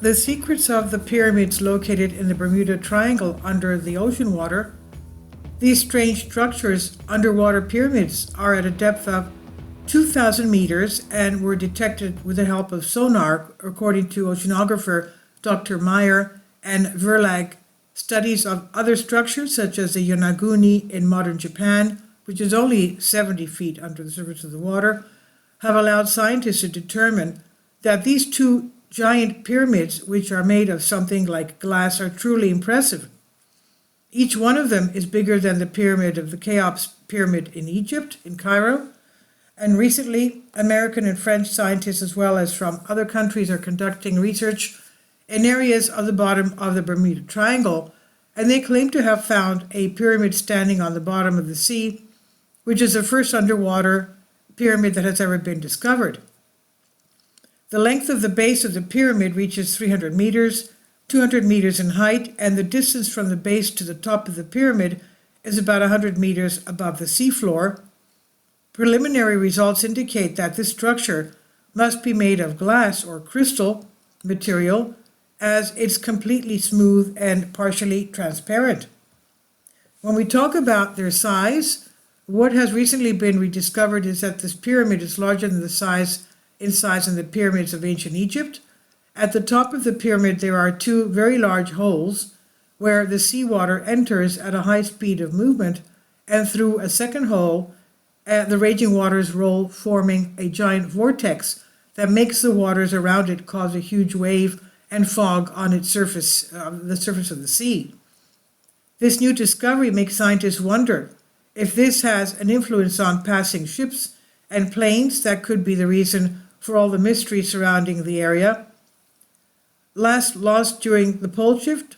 The secrets of the pyramids located in the Bermuda Triangle under the ocean water. These strange structures, underwater pyramids, are at a depth of 2,000 meters and were detected with the help of sonar, according to oceanographer Dr. Meyer and Verlag. Studies of other structures, such as the Yonaguni in modern Japan, which is only 70 feet under the surface of the water, have allowed scientists to determine that these two giant pyramids, which are made of something like glass, are truly impressive. Each one of them is bigger than the pyramid of the Cheops pyramid in Egypt, in Cairo. And recently, American and French scientists, as well as from other countries, are conducting research in areas of the bottom of the Bermuda Triangle, and they claim to have found a pyramid standing on the bottom of the sea, which is the first underwater pyramid that has ever been discovered. The length of the base of the pyramid reaches 300 meters, 200 meters in height, and the distance from the base to the top of the pyramid is about 100 meters above the seafloor. Preliminary results indicate that this structure must be made of glass or crystal material, as it's completely smooth and partially transparent. When we talk about their size, what has recently been rediscovered is that this pyramid is larger than the size in the pyramids of ancient Egypt. At the top of the pyramid, there are two very large holes where the seawater enters at a high speed of movement, and through a second hole, the raging waters roll, forming a giant vortex that makes the waters around it cause a huge wave and fog on its surface, the surface of the sea. This new discovery makes scientists wonder if this has an influence on passing ships and planes. That could be the reason for all the mystery surrounding the area. Last lost during the pole shift,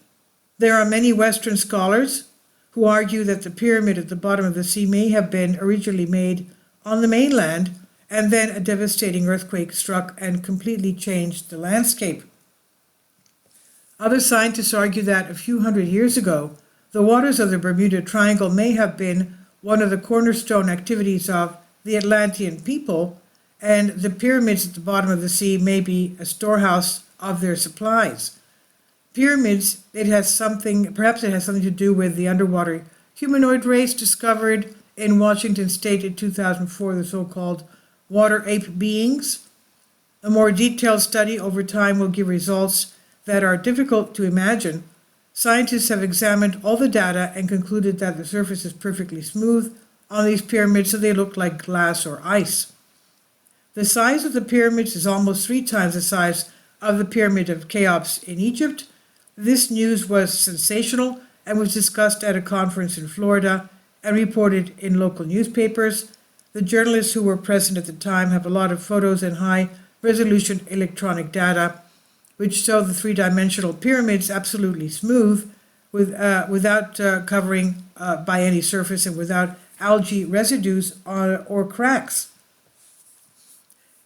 there are many Western scholars who argue that the pyramid at the bottom of the sea may have been originally made on the mainland, and then a devastating earthquake struck and completely changed the landscape. Other scientists argue that a few hundred years ago, the waters of the Bermuda Triangle may have been one of the cornerstone activities of the Atlantean people, and the pyramids at the bottom of the sea may be a storehouse of their supplies. Pyramids, perhaps it has something to do with the underwater humanoid race discovered in Washington State in 2004, the so-called water ape beings. A more detailed study over time will give results that are difficult to imagine. Scientists have examined all the data and concluded that the surface is perfectly smooth on these pyramids, so they look like glass or ice. The size of the pyramids is almost 3 times the size of the pyramid of Cheops in Egypt. This news was sensational and was discussed at a conference in Florida and reported in local newspapers. The journalists who were present at the time have a lot of photos and high-resolution electronic data which show the 3-dimensional pyramids absolutely smooth, without covering by any surface and without algae residues or cracks.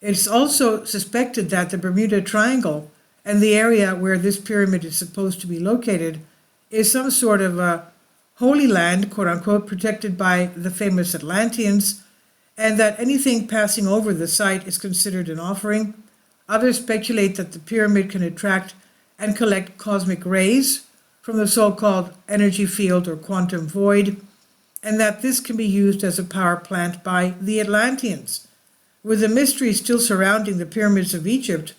It's also suspected that the Bermuda Triangle and the area where this pyramid is supposed to be located is some sort of a holy land, quote unquote, protected by the famous Atlanteans, and that anything passing over the site is considered an offering. Others speculate that the pyramid can attract and collect cosmic rays from the so-called energy field or quantum void, and that this can be used as a power plant by the Atlanteans. With the mystery still surrounding the pyramids of Egypt,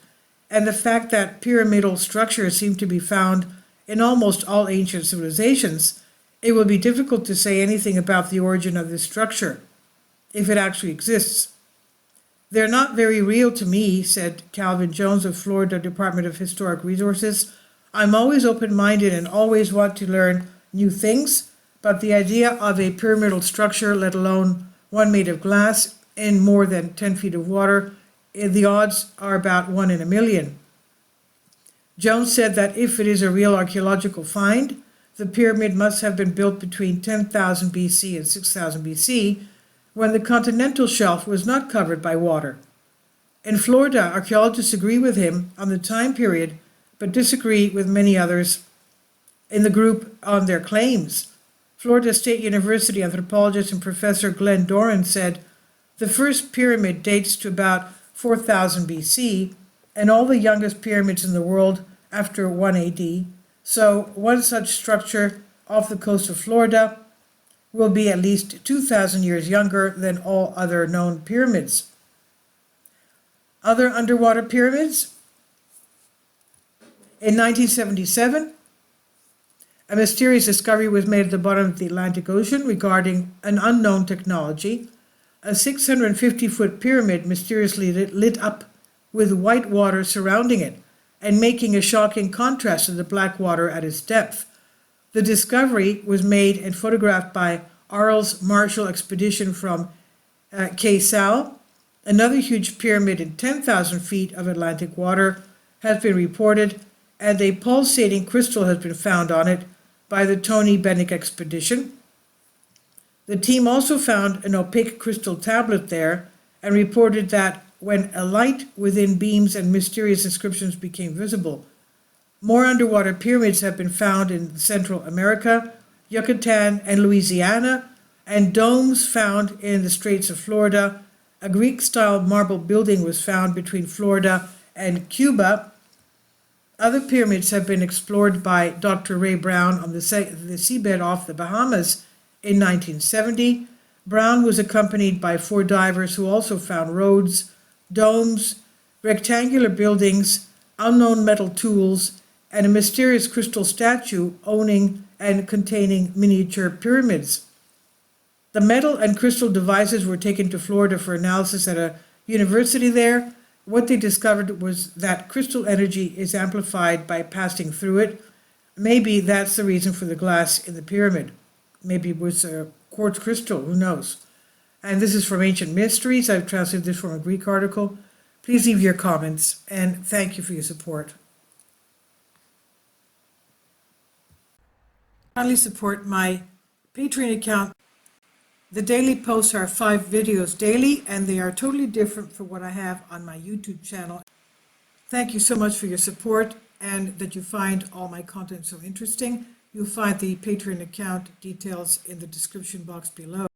and the fact that pyramidal structures seem to be found in almost all ancient civilizations, it will be difficult to say anything about the origin of this structure, if it actually exists. "They're not very real to me," said Calvin Jones of Florida Department of Historic Resources. "I'm always open-minded and always want to learn new things, but the idea of a pyramidal structure, let alone one made of glass, in more than 10 feet of water, the odds are about 1 in a million." Jones said that if it is a real archaeological find, the pyramid must have been built between 10,000 BC and 6,000 BC, when the continental shelf was not covered by water. In Florida, archaeologists agree with him on the time period, but disagree with many others in the group on their claims. Florida State University anthropologist and professor Glenn Doran said, "The first pyramid dates to about 4,000 BC, and all the youngest pyramids in the world after 1 AD, so one such structure off the coast of Florida will be at least 2,000 years younger than all other known pyramids. Other underwater pyramids. In 1977, a mysterious discovery was made at the bottom of the Atlantic Ocean regarding an unknown technology. A 650-foot pyramid mysteriously lit up with white water surrounding it and making a shocking contrast to the black water at its depth. The discovery was made and photographed by Arl's Marshall expedition from Cape Sal. Another huge pyramid in 10,000 feet of Atlantic water has been reported, and a pulsating crystal has been found on it by the Tony Bennett expedition. The team also found an opaque crystal tablet there and reported that when a light within beams and mysterious inscriptions became visible. More underwater pyramids have been found in Central America, Yucatan, and Louisiana, and domes found in the Straits of Florida. A Greek-style marble building was found between Florida and Cuba. Other pyramids have been explored by Dr. Ray Brown on the seabed off the Bahamas in 1970. Brown was accompanied by 4 divers who also found roads, domes, rectangular buildings, unknown metal tools, and a mysterious crystal statue owning and containing miniature pyramids. The metal and crystal devices were taken to Florida for analysis at a university there. What they discovered was that crystal energy is amplified by passing through it. Maybe that's the reason for the glass in the pyramid. Maybe it was a quartz crystal, who knows? And this is from Ancient Mysteries. I've translated this from a Greek article. Please leave your comments, and thank you for your support. Kindly support my Patreon account. The daily posts are 5 videos daily, and they are totally different from what I have on my YouTube channel. Thank you so much for your support and that you find all my content so interesting. You'll find the Patreon account details in the description box below.